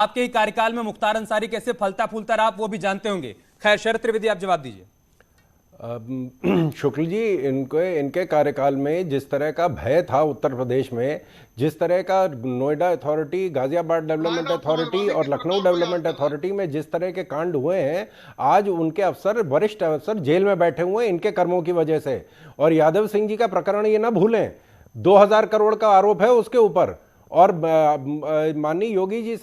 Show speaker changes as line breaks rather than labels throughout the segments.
आपके ही कार्यकाल में मुख्तार अंसारी कैसे फलता फूलता रहा, आप वो भी जानते होंगे। खैर, शरद त्रिवेदी, आप जवाब दीजिए।
शुक्ल जी, इनके कार्यकाल में जिस तरह का भय था उत्तर प्रदेश में, जिस तरह का Noida authority, Ghaziabad development authority और लखनऊ डेवलपमेंट अथॉरिटी में जिस तरह के कांड हुए हैं, आज उनके अफसर, वरिष्ठ अफसर जेल में बैठे हुए हैं इनके कर्मों की वजह से। और यादव सिंह जी का प्रकरण ये ना भूलें, 2000 करोड़ का आरोप है उसके ऊपर। और माननीय योगी जी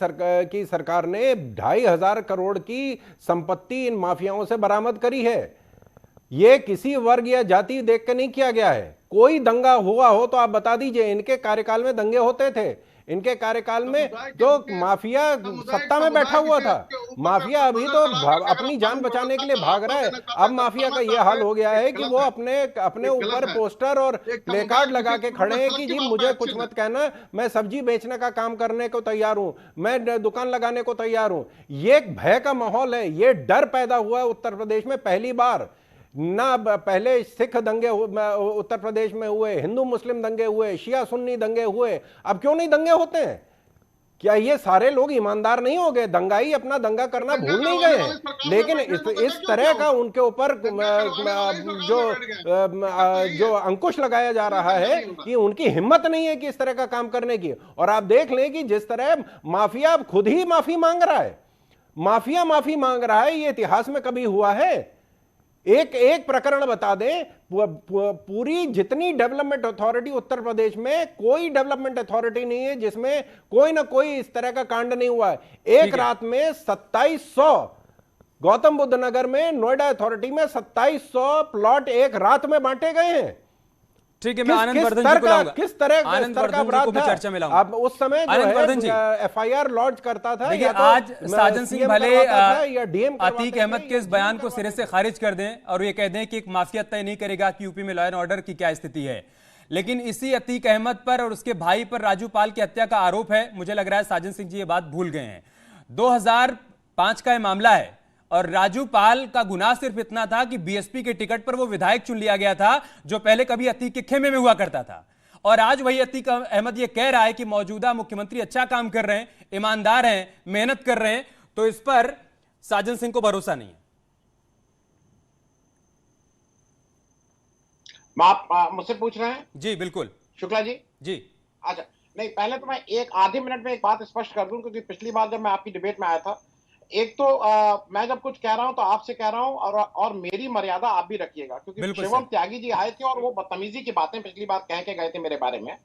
की सरकार ने 2500 करोड़ की संपत्ति इन माफियाओं से बरामद करी है। ये किसी वर्ग या जाति देख के नहीं किया गया है। कोई दंगा हुआ हो तो आप बता दीजिए। इनके कार्यकाल में दंगे होते थे। इनके कार्यकाल में तो माफिया सत्ता में बैठा हुआ था। माफिया अभी तो अपनी जान बचाने के लिए भाग रहा है। अब माफिया का यह हाल हो गया है कि वो अपने ऊपर पोस्टर और प्लेकार्ड लगा के खड़े हैं कि जी मुझे कुछ मत कहना, मैं सब्जी बेचने का काम करने को तैयार हूं, मैं दुकान लगाने को तैयार हूं। ये एक भय का माहौल है, ये डर पैदा हुआ है उत्तर प्रदेश में पहली बार। ना पहले सिख दंगे उत्तर प्रदेश में हुए, हिंदू मुस्लिम दंगे हुए, शिया सुन्नी दंगे हुए, अब क्यों नहीं दंगे होते हैं? क्या ये सारे लोग ईमानदार नहीं हो गए? दंगाई अपना दंगा करना भूल नहीं गए हैं। लेकिन इस तरह का उनके ऊपर जो अंकुश लगाया जा रहा है कि उनकी हिम्मत नहीं है कि इस तरह का काम करने की। और आप देख लें कि जिस तरह माफिया खुद ही माफी मांग रहा है, माफिया माफी मांग रहा है, ये इतिहास में कभी हुआ है? एक प्रकरण बता दें, पूरी जितनी डेवलपमेंट अथॉरिटी उत्तर प्रदेश में, कोई डेवलपमेंट अथॉरिटी नहीं है जिसमें कोई ना कोई इस तरह का कांड नहीं हुआ है। एक रात में 2700 गौतम बुद्ध नगर में, नोएडा अथॉरिटी में 2700 प्लॉट एक रात में बांटे गए हैं।
ठीक है, मैं आनंद वर्धन जी को लाऊंगा।
किस तरह
आनंद वर्धन जी को भी चर्चा में लाऊंगा।
अब उस समय जो है एफआईआर लॉन्च करता था,
देखिए आज साजन सिंह भले अतीक अहमद के इस बयान को सिरे से खारिज कर दें और ये कह दें कि एक माफिया तय नहीं करेगा कि यूपी में लॉ एंड ऑर्डर की क्या स्थिति है, लेकिन इसी अतीक अहमद पर और उसके भाई पर राजू पाल की हत्या का आरोप है। मुझे लग रहा है साजन सिंह जी ये बात भूल गए हैं। 2005 का यह मामला है और राजू पाल का गुनाह सिर्फ इतना था कि बीएसपी के टिकट पर वो विधायक चुन लिया गया था जो पहले कभी अतीक के खेमे में हुआ करता था। और आज वही अतीक अहमद ये कह रहा है कि मौजूदा मुख्यमंत्री अच्छा काम कर रहे हैं, ईमानदार हैं, मेहनत कर रहे हैं, तो इस पर साजन सिंह को भरोसा नहीं है।
आप मुझसे पूछ रहे हैं?
जी बिल्कुल
शुक्ला जी।
जी
अच्छा, नहीं, पहले तो मैं एक आधे मिनट में एक बात स्पष्ट कर दूं, क्योंकि पिछली बार जब मैं आपकी डिबेट में आया था, एक तो मैं जब कुछ कह रहा हूं तो आपसे कह रहा हूं और मेरी मर्यादा आप भी रखिएगा, क्योंकि शिवम त्यागी जी आए थे और वो बदतमीजी की बातें पिछली बार कह के गए थे मेरे बारे में,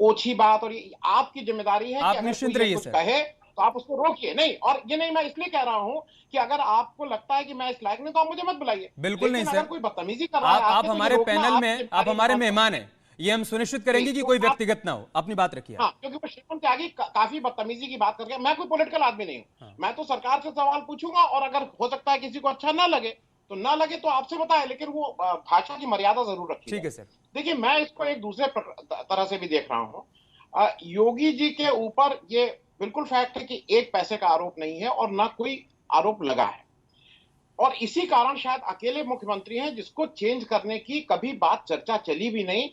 ओछी बात। और ये आपकी जिम्मेदारी है कि अगर कोई कुछ कहे तो आप उसको रोकिए। नहीं, और ये नहीं मैं इसलिए कह रहा हूं कि अगर आपको लगता है कि मैं इस लायक नहीं तो आप मुझे मत बुलाइए।
बिल्कुल नहीं सर,
अगर कोई बदतमीजी कर रहा है,
आप हमारे पैनल में, आप हमारे मेहमान हैं, ये हम सुनिश्चित करेंगे कि कोई व्यक्तिगत ना हो। अपनी बात रखिए।
हाँ, क्योंकि वो शिवम त्यागी काफी बदतमीजी की बात करके, मैं कोई पॉलिटिकल आदमी नहीं हूं। हाँ। मैं तो सरकार से सवाल पूछूंगा और अगर हो सकता है किसी को अच्छा ना लगे तो ना लगे तो आपसे बताए, लेकिन वो भाषा की मर्यादा जरूर रखिए।
ठीक है सर।
देखिए, मैं इसको एक दूसरे तरह से भी देख रहा हूं। योगी जी के ऊपर ये बिल्कुल फैक्ट है कि एक पैसे का आरोप नहीं है और ना कोई आरोप लगा है, और इसी कारण शायद अकेले मुख्यमंत्री हैं जिसको चेंज करने की कभी बात चर्चा चली भी नहीं।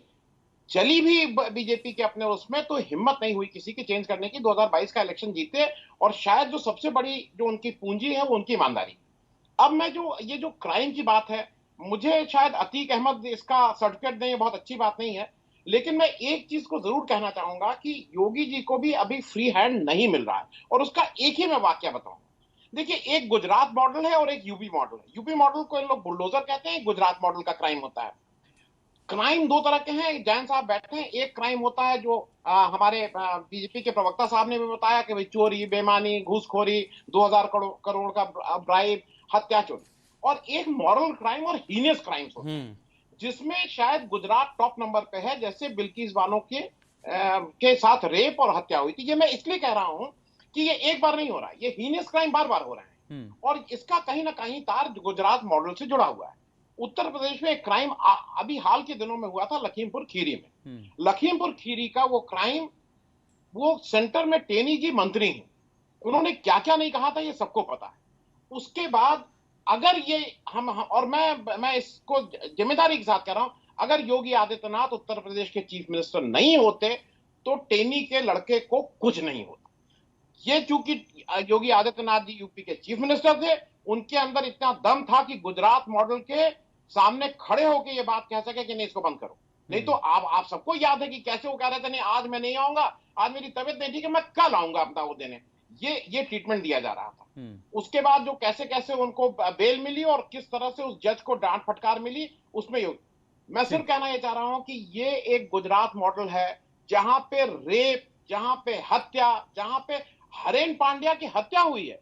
चली भी बीजेपी के अपने उसमें तो हिम्मत नहीं हुई किसी की चेंज करने की। 2022 का इलेक्शन जीते और शायद जो सबसे बड़ी जो उनकी पूंजी है वो उनकी ईमानदारी। अब मैं ये जो क्राइम की बात है, मुझे शायद अतीक अहमद इसका सर्टिफिकेट दें, ये बहुत अच्छी बात नहीं है, लेकिन मैं एक चीज को जरूर कहना चाहूंगा कि योगी जी को भी अभी फ्री हैंड नहीं मिल रहा है, और उसका एक ही मैं वाक्य बताऊं। देखिए, एक गुजरात मॉडल है और एक यूपी मॉडल है। यूपी मॉडल को इन लोग बुलडोजर कहते हैं, गुजरात मॉडल का क्राइम होता है। क्राइम दो तरह के हैं, जैन साहब बैठे हैं। एक क्राइम होता है जो हमारे बीजेपी के प्रवक्ता साहब ने भी बताया कि भाई चोरी, बेईमानी, घूसखोरी, 2000 करोड़ का ब्राइब, हत्या, चोरी। और एक मॉरल क्राइम और हीनियस क्राइम्स होते हैं, जिसमें शायद गुजरात टॉप नंबर पे है, जैसे बिल्किस बानो के साथ रेप और हत्या हुई थी। ये मैं इसलिए कह रहा हूं कि ये एक बार नहीं हो रहा है, ये हीनियस क्राइम बार बार हो रहे हैं, और इसका कहीं ना कहीं तार गुजरात मॉडल से जुड़ा हुआ है। उत्तर प्रदेश में एक क्राइम अभी हाल के दिनों में हुआ था लखीमपुर खीरी में। लखीमपुर खीरी का वो क्राइम, वो सेंटर में टेनी जी मंत्री हैं, उन्होंने क्या क्या नहीं कहा था ये सबको पता है। उसके बाद अगर ये हम और मैं इसको जिम्मेदारी के साथ कह रहा हूं, अगर योगी आदित्यनाथ उत्तर प्रदेश के चीफ मिनिस्टर नहीं होते तो टेनी के लड़के को कुछ नहीं होता। ये चूंकि योगी आदित्यनाथ जी यूपी के चीफ मिनिस्टर थे, उनके अंदर इतना दम था कि गुजरात मॉडल के सामने खड़े होकर ये बात कह सके कि नहीं इसको बंद करो। नहीं तो आप सबको याद है कि कैसे वो कह रहे थे नहीं आज मैं नहीं आऊंगा, आज मेरी तबीयत नहीं ठीक है, मैं कल आऊंगा अपना वो देने। ये ट्रीटमेंट दिया जा रहा था। उसके बाद जो कैसे कैसे उनको बेल मिली और किस तरह से उस जज को डांट फटकार मिली, उसमें मैं सिर्फ कहना ये चाह रहा हूं कि ये एक गुजरात मॉडल है जहां पे रेप, जहां पे हत्या, जहां पे हरेन पांड्या की हत्या हुई है।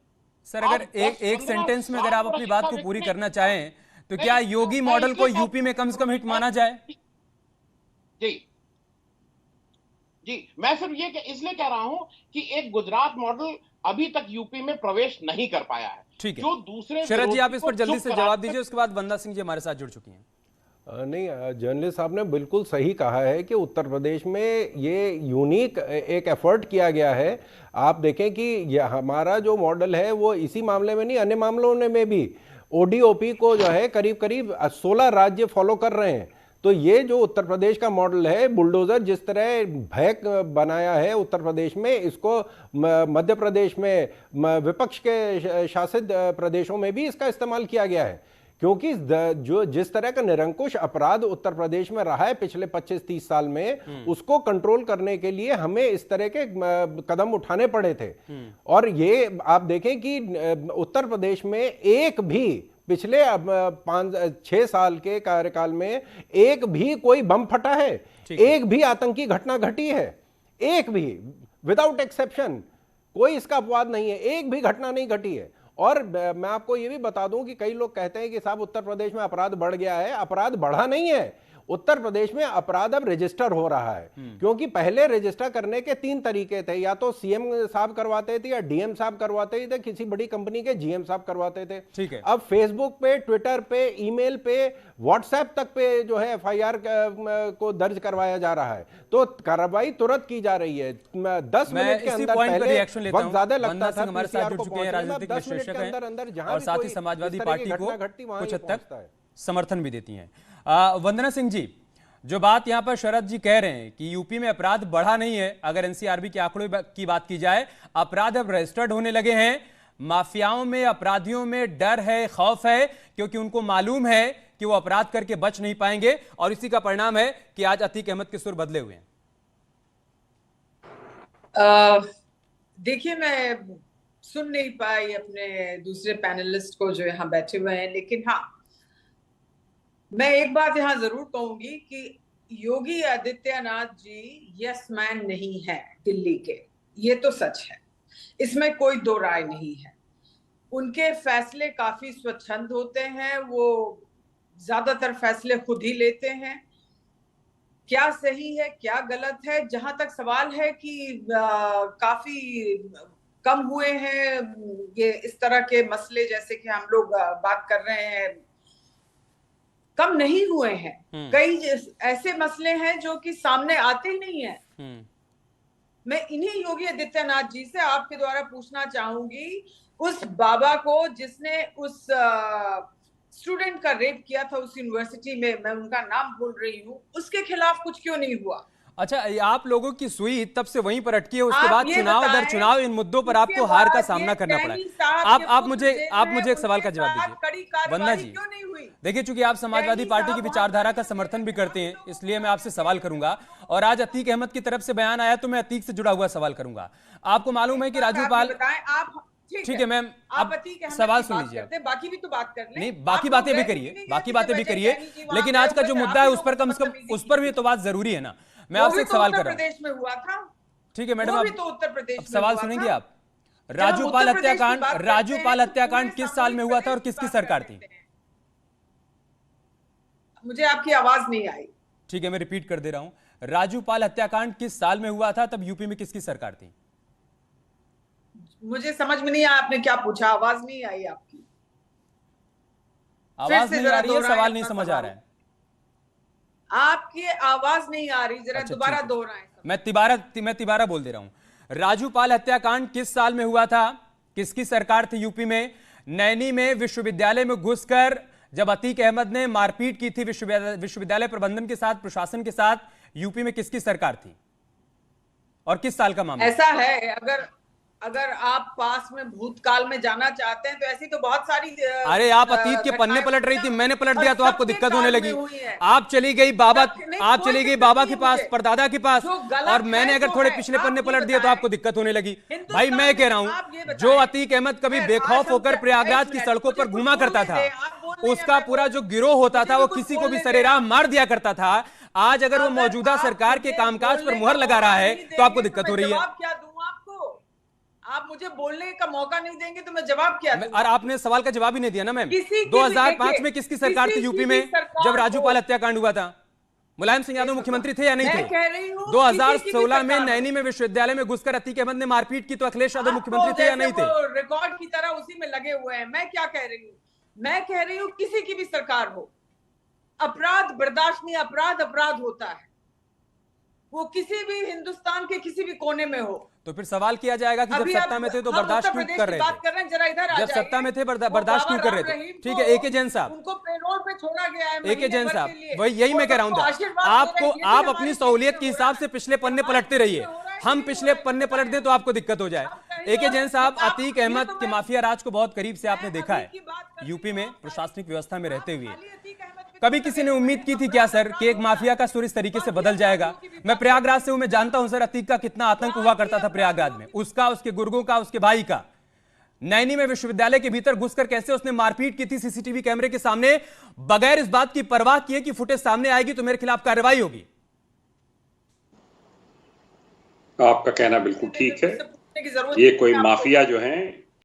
सर अगर एक सेंटेंस में अगर आप अपनी बात को पूरी करना चाहें तो क्या योगी मॉडल को यूपी में कम से कम हिट माना जाए?
जी मैं सिर्फ ये इसलिए कह रहा हूं कि एक गुजरात मॉडल अभी तक यूपी में प्रवेश नहीं कर पाया है।
ठीक है,
जो दूसरे
शरद जी आप इस पर जल्दी से जवाब दीजिए, उसके बाद वंदना सिंह जी हमारे साथ जुड़ चुकी हैं।
नहीं, जर्नलिस्ट साहब ने बिल्कुल सही कहा है कि उत्तर प्रदेश में ये यूनिक एक एफर्ट किया गया है। आप देखें कि यह हमारा जो मॉडल है वो इसी मामले में नहीं, अन्य मामलों में भी ओडीओपी को जो है करीब करीब 16 राज्य फॉलो कर रहे हैं। तो ये जो उत्तर प्रदेश का मॉडल है, बुलडोजर जिस तरह भय बनाया है उत्तर प्रदेश में, इसको मध्य प्रदेश में विपक्ष के शासित प्रदेशों में भी इसका इस्तेमाल किया गया है। क्योंकि जो जिस तरह का निरंकुश अपराध उत्तर प्रदेश में रहा है पिछले 25-30 साल में, उसको कंट्रोल करने के लिए हमें इस तरह के कदम उठाने पड़े थे। और ये आप देखें कि उत्तर प्रदेश में एक भी पिछले 5-6 साल के कार्यकाल में एक भी कोई बम फटा है, एक भी आतंकी घटना घटी है, एक भी विदाउट एक्सेप्शन, कोई इसका अपवाद नहीं है, एक भी घटना नहीं घटी है। और मैं आपको ये भी बता दूं कि कई लोग कहते हैं कि साहब उत्तर प्रदेश में अपराध बढ़ गया है। अपराध बढ़ा नहीं है, उत्तर प्रदेश में अपराध अब रजिस्टर हो रहा है। क्योंकि पहले रजिस्टर करने के 3 तरीके थे, या तो सीएम साहब करवाते थे या डीएम साहब करवाते थे, किसी बड़ी कंपनी के जीएम साहब करवाते थे।
ठीक है,
अब फेसबुक पे, ट्विटर पे, ईमेल पे, व्हाट्सएप तक पे जो है एफआईआर को दर्ज करवाया जा रहा है। तो कार्रवाई तुरंत की जा रही है। 10 मिनट के अंदर, पहले वक्त ज्यादा लगता था,
हमारे साथ जुड़ चुके हैं राजनीतिक विश्लेषक हैं और साथ ही समाजवादी पार्टी को कुछ हद तक समर्थन भी देती हैं। वंदना सिंह जी, जो बात यहां पर शरद जी कह रहे हैं कि यूपी में अपराध बढ़ा नहीं है, अगर एनसीआरबी के आंकड़ों की बात की जाए, अपराध अब रजिस्टर्ड होने लगे हैं। माफियाओं में, अपराधियों में डर है, खौफ है, क्योंकि उनको मालूम है कि वो अपराध करके बच नहीं पाएंगे, और इसी का परिणाम है कि आज अतीक अहमद के सुर बदले हुए हैं।
देखिए, मैं सुन नहीं पाई अपने दूसरे पैनलिस्ट को जो यहाँ बैठे हुए हैं, लेकिन हाँ, मैं एक बात यहाँ जरूर कहूंगी कि योगी आदित्यनाथ जी यस मैन नहीं है दिल्ली के, ये तो सच है, इसमें कोई दो राय नहीं है। उनके फैसले काफी स्वच्छंद होते हैं, वो ज्यादातर फैसले खुद ही लेते हैं। क्या सही है क्या गलत है, जहां तक सवाल है कि काफी कम हुए हैं ये इस तरह के मसले, जैसे कि हम लोग बात कर रहे हैं, कम नहीं हुए हैं। कई ऐसे मसले हैं जो कि सामने आते ही नहीं है। मैं इन्हीं योगी आदित्यनाथ जी से आपके द्वारा पूछना चाहूंगी, उस बाबा को जिसने उस स्टूडेंट का रेप किया था उस यूनिवर्सिटी में, मैं उनका नाम भूल रही हूँ, उसके खिलाफ कुछ क्यों नहीं हुआ?
अच्छा, आप लोगों की सुई तब से वहीं पर अटकी है, उसके बाद चुनाव दर चुनाव इन मुद्दों पर आपको हार का सामना करना पड़ा है। आप मुझे एक सवाल का जवाब दीजिए वंदना जी। देखिए, चूंकि आप समाजवादी पार्टी की विचारधारा का समर्थन भी करते हैं, इसलिए मैं आपसे सवाल करूंगा, और आज अतीक अहमद की तरफ से बयान आया तो मैं अतीक से जुड़ा हुआ सवाल करूंगा। आपको मालूम है कि राजू पाल, ठीक है मैम, आप सवाल सुन लीजिए,
बाकी भी तो बात कर लें।
नहीं, बाकी बातें भी करिए, बाकी बातें भी करिए, लेकिन आज का जो मुद्दा है उस पर कम से कम उस पर भी तो बात जरूरी है ना। मैं आपसे एक सवाल कर रहा हूं।
उत्तर प्रदेश में हुआ था,
ठीक है मैडम, आप
तो उत्तर प्रदेश में
सवाल सुनेंगे आप। राजू पाल हत्याकांड किस साल में हुआ था और किसकी सरकार थी?
मुझे आपकी आवाज नहीं आई।
ठीक है, मैं रिपीट कर दे रहा हूं। राजू पाल हत्याकांड किस साल में हुआ था, तब यूपी में किसकी सरकार थी?
मुझे समझ में नहीं आया आपने क्या पूछा, आवाज नहीं आई आपकी।
आवाज नहीं आ रही है, सवाल नहीं समझ आ रहा है,
आपकी आवाज नहीं आ रही, जरा दोबारा दोहराएं।
मैं तिबारा बोल दे रहा हूं। राजू पाल हत्याकांड किस साल में हुआ था, किसकी सरकार थी यूपी में? नैनी में विश्वविद्यालय में घुसकर जब अतीक अहमद ने मारपीट की थी विश्वविद्यालय प्रबंधन के साथ, प्रशासन के साथ, यूपी में किसकी सरकार थी और किस साल का मामला?
ऐसा है, अगर आप पास में भूतकाल में जाना चाहते हैं तो ऐसी तो बहुत सारी
अरे आप अतीत के पन्ने पलट रही थी, मैंने पलट दिया तो आपको दिक्कत होने लगी। आप चली गई बाबा के पास, परदादा के पास, और मैंने अगर थोड़े पिछले पन्ने पलट दिए तो आपको दिक्कत होने लगी। भाई मैं कह रहा हूं, जो अतीक अहमद कभी बेखौफ होकर प्रयागराज की सड़कों पर घूमा करता था, उसका पूरा जो गिरोह होता था वो किसी को भी सरेराह मार दिया करता था। आज अगर वो मौजूदा सरकार के कामकाज पर मुहर लगा रहा है तो आपको दिक्कत हो रही है।
क्या दूं आपको? आप मुझे बोलने का मौका नहीं देंगे तो मैं जवाब क्या दूं?
और आपने सवाल का जवाब ही नहीं दिया ना मैम। 2005 में किसकी सरकार थी यूपी में जब राजूपाल हत्याकांड हुआ था? मुलायम सिंह यादव मुख्यमंत्री थे या नहीं थे? 2016 में नैनी में विश्वविद्यालय में घुसकर अतीक अहमद ने मारपीट की तो अखिलेश यादव मुख्यमंत्री थे या नहीं थे?
रिकॉर्ड की तरह उसी में लगे हुए हैं। मैं क्या कह रही हूँ? मैं कह रही हूँ किसी की भी सरकार हो, अपराध बर्दाश्त नहीं, अपराध होता है, वो किसी भी हिंदुस्तान के किसी भी कोने में हो।
तो फिर सवाल किया जाएगा कि जब सत्ता में थे तो बर्दाश्त क्यों कर रहे थे?
जरा इधर आ
जब सत्ता में थे बर्दाश्त क्यों कर रहे थे? ठीक है, एके जैन साहब,
उनको पेरोल पे छोड़ा गया है।
एके जैन साहब, वही यही मैं कह रहा हूं, आप अपनी सहूलियत के हिसाब से पिछले पन्ने पलटते रहिए। हम पिछले पन्ने पलट दें तो आपको दिक्कत हो जाए। एके जैन साहब, अतीक अहमद के माफिया राज को बहुत करीब से आपने देखा है यूपी में प्रशासनिक व्यवस्था में रहते हुए। कभी किसी ने उम्मीद की थी क्या सर कि एक माफिया का सुर इस तरीके से बदल जाएगा? मैं प्रयागराज से हूं, मैं जानता हूं सर अतीक का कितना आतंक हुआ करता था प्रयागराज में, उसका, उसके गुर्गों का, उसके भाई का। नैनी में विश्वविद्यालय के भीतर घुसकर कैसे उसने मारपीट की थी सीसीटीवी कैमरे के सामने, बगैर इस बात की परवाह किए कि फुटेज सामने आएगी तो मेरे खिलाफ कार्रवाई होगी।
आपका कहना बिल्कुल ठीक है। ये कोई माफिया जो है